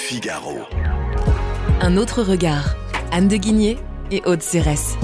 Figaro. Un autre regard. Anne de Guigné et Aude Cérès.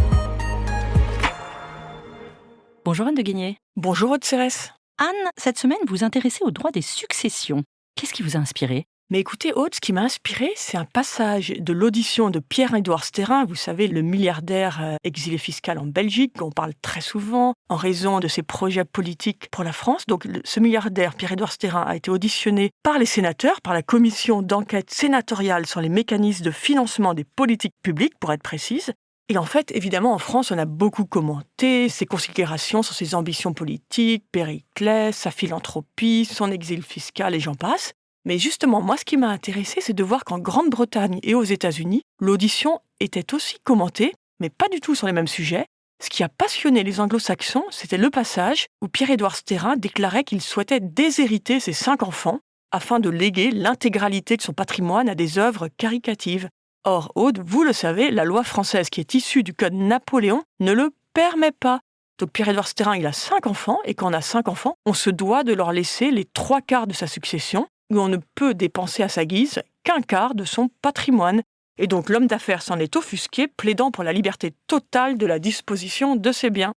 Bonjour Anne de Guigné. Bonjour Aude Cérès. Anne, cette semaine, vous vous intéressez au droit des successions. Qu'est-ce qui vous a inspiré ? Mais écoutez Aude, ce qui m'a inspiré, c'est un passage de l'audition de Pierre-Édouard Stérin, vous savez, le milliardaire exilé fiscal en Belgique, dont on parle très souvent en raison de ses projets politiques pour la France. Donc ce milliardaire, Pierre-Édouard Stérin, a été auditionné par les sénateurs, par la commission d'enquête sénatoriale sur les mécanismes de financement des politiques publiques, pour être précise. Et en fait, évidemment, en France, on a beaucoup commenté ses considérations sur ses ambitions politiques, Périclès, sa philanthropie, son exil fiscal et j'en passe. Mais justement, moi, ce qui m'a intéressé, c'est de voir qu'en Grande-Bretagne et aux États-Unis, l'audition était aussi commentée, mais pas du tout sur les mêmes sujets. Ce qui a passionné les anglo-saxons, c'était le passage où Pierre-Édouard Stérin déclarait qu'il souhaitait déshériter ses 5 enfants afin de léguer l'intégralité de son patrimoine à des œuvres caricatives. Or, Aude, vous le savez, la loi française qui est issue du Code Napoléon ne le permet pas. Donc Pierre-Édouard Stérin, il a 5 enfants, et quand on a 5 enfants, on se doit de leur laisser les 3/4 de sa succession, où on ne peut dépenser à sa guise qu'un quart de son patrimoine. Et donc l'homme d'affaires s'en est offusqué, plaidant pour la liberté totale de la disposition de ses biens.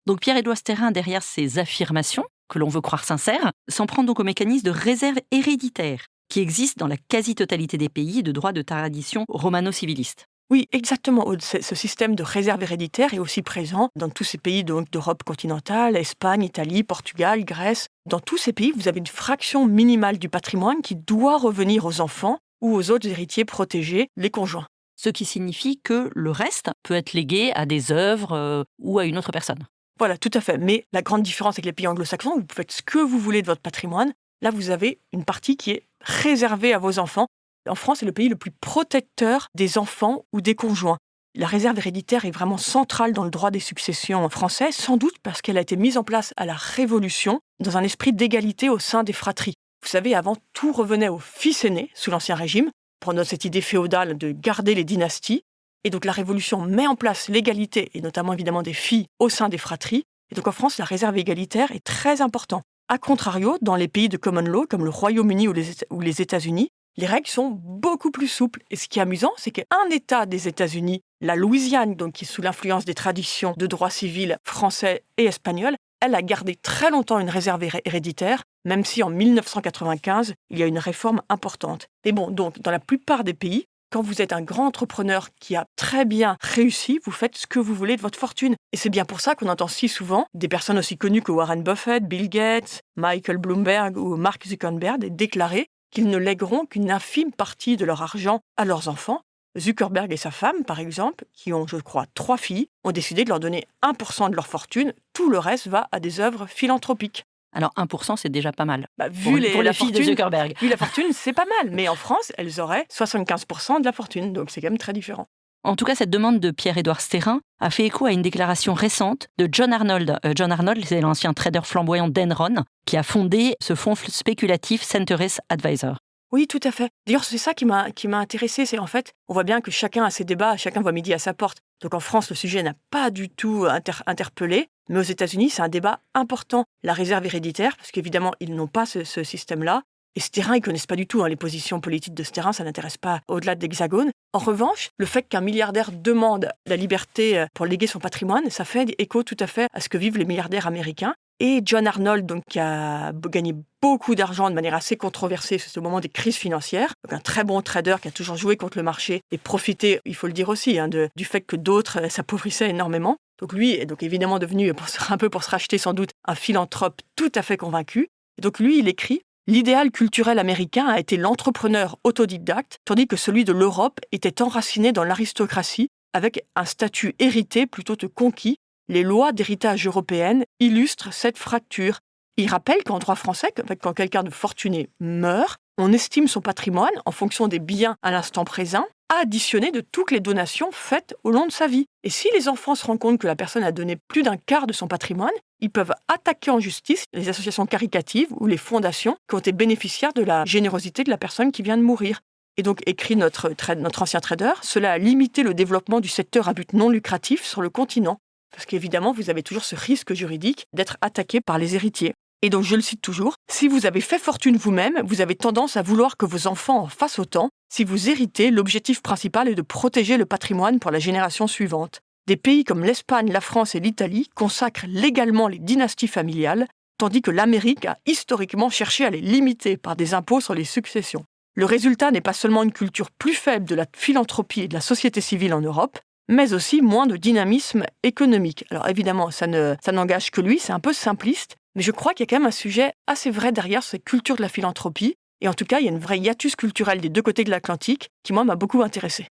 Donc Pierre-Édouard Stérin, derrière ces affirmations, que l'on veut croire sincères, s'en prend donc au mécanisme de réserve héréditaire, qui existe dans la quasi-totalité des pays de droit de tradition romano-civiliste. Oui, exactement. Ce système de réserve héréditaire est aussi présent dans tous ces pays d'Europe continentale, Espagne, Italie, Portugal, Grèce. Dans tous ces pays, vous avez une fraction minimale du patrimoine qui doit revenir aux enfants ou aux autres héritiers protégés, les conjoints. Ce qui signifie que le reste peut être légué à des œuvres ou à une autre personne. Voilà, tout à fait. Mais la grande différence avec les pays anglo-saxons, vous faites ce que vous voulez de votre patrimoine. Là, vous avez une partie qui est réservée à vos enfants. En France, c'est le pays le plus protecteur des enfants ou des conjoints. La réserve héréditaire est vraiment centrale dans le droit des successions français, sans doute parce qu'elle a été mise en place à la Révolution dans un esprit d'égalité au sein des fratries. Vous savez, avant, tout revenait au fils aîné, sous l'Ancien Régime, pendant cette idée féodale de garder les dynasties. Et donc la Révolution met en place l'égalité, et notamment évidemment des filles, au sein des fratries. Et donc en France, la réserve égalitaire est très importante. A contrario, dans les pays de common law, comme le Royaume-Uni ou les États-Unis, les règles sont beaucoup plus souples. Et ce qui est amusant, c'est qu'un État des États-Unis, la Louisiane, donc qui est sous l'influence des traditions de droit civil français et espagnol, elle a gardé très longtemps une réserve héréditaire, même si en 1995, il y a une réforme importante. Et bon, donc dans la plupart des pays, quand vous êtes un grand entrepreneur qui a très bien réussi, vous faites ce que vous voulez de votre fortune. Et c'est bien pour ça qu'on entend si souvent des personnes aussi connues que Warren Buffett, Bill Gates, Michael Bloomberg ou Mark Zuckerberg déclarer qu'ils ne lègueront qu'une infime partie de leur argent à leurs enfants. Zuckerberg et sa femme, par exemple, qui ont, je crois, 3 filles, ont décidé de leur donner 1% de leur fortune. Tout le reste va à des œuvres philanthropiques. Alors 1%, c'est déjà pas mal. Vu pour les filles de Zuckerberg. Vu la fortune, c'est pas mal. Mais en France, elles auraient 75% de la fortune. Donc c'est quand même très différent. En tout cas, cette demande de Pierre-Édouard Stérin a fait écho à une déclaration récente de John Arnold. John Arnold, c'est l'ancien trader flamboyant d'Enron, qui a fondé ce fonds spéculatif Centuris Advisor. Oui, tout à fait. D'ailleurs, c'est ça qui m'a intéressée. C'est en fait, on voit bien que chacun a ses débats, chacun voit midi à sa porte. Donc en France, le sujet n'a pas du tout interpellé. Mais aux États-Unis, c'est un débat important. La réserve héréditaire, parce qu'évidemment, ils n'ont pas ce système-là. Et Stérin, ils ne connaissent pas du tout les positions politiques de Stérin, ça n'intéresse pas au-delà de l'Hexagone. En revanche, le fait qu'un milliardaire demande la liberté pour léguer son patrimoine, ça fait écho tout à fait à ce que vivent les milliardaires américains. Et John Arnold, donc, qui a gagné beaucoup d'argent de manière assez controversée, c'est au moment des crises financières, donc un très bon trader qui a toujours joué contre le marché et profité, il faut le dire aussi, du fait que d'autres s'appauvissaient énormément. Donc lui est donc évidemment devenu, pour se racheter sans doute, un philanthrope tout à fait convaincu. Et donc lui, il écrit « L'idéal culturel américain a été l'entrepreneur autodidacte, tandis que celui de l'Europe était enraciné dans l'aristocratie, avec un statut hérité plutôt que conquis. Les lois d'héritage européennes illustrent cette fracture. » Il rappelle qu'en droit français, quand quelqu'un de fortuné meurt, on estime son patrimoine en fonction des biens à l'instant présent, additionné de toutes les donations faites au long de sa vie. Et si les enfants se rendent compte que la personne a donné plus d'1 quart de son patrimoine, ils peuvent attaquer en justice les associations caritatives ou les fondations qui ont été bénéficiaires de la générosité de la personne qui vient de mourir. Et donc, écrit notre ancien trader, cela a limité le développement du secteur à but non lucratif sur le continent. Parce qu'évidemment, vous avez toujours ce risque juridique d'être attaqué par les héritiers. Et donc, je le cite toujours, « Si vous avez fait fortune vous-même, vous avez tendance à vouloir que vos enfants en fassent autant. Si vous héritez, l'objectif principal est de protéger le patrimoine pour la génération suivante. Des pays comme l'Espagne, la France et l'Italie consacrent légalement les dynasties familiales, tandis que l'Amérique a historiquement cherché à les limiter par des impôts sur les successions. Le résultat n'est pas seulement une culture plus faible de la philanthropie et de la société civile en Europe, mais aussi moins de dynamisme économique. » Alors évidemment, ça n'engage que lui, c'est un peu simpliste, mais je crois qu'il y a quand même un sujet assez vrai derrière cette culture de la philanthropie. Et en tout cas, il y a une vraie hiatus culturelle des deux côtés de l'Atlantique qui, moi, m'a beaucoup intéressée.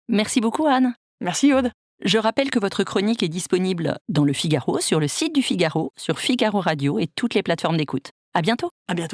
Merci beaucoup, Anne. Merci, Aude. Je rappelle que votre chronique est disponible dans Le Figaro, sur le site du Figaro, sur Figaro Radio et toutes les plateformes d'écoute. À bientôt. À bientôt.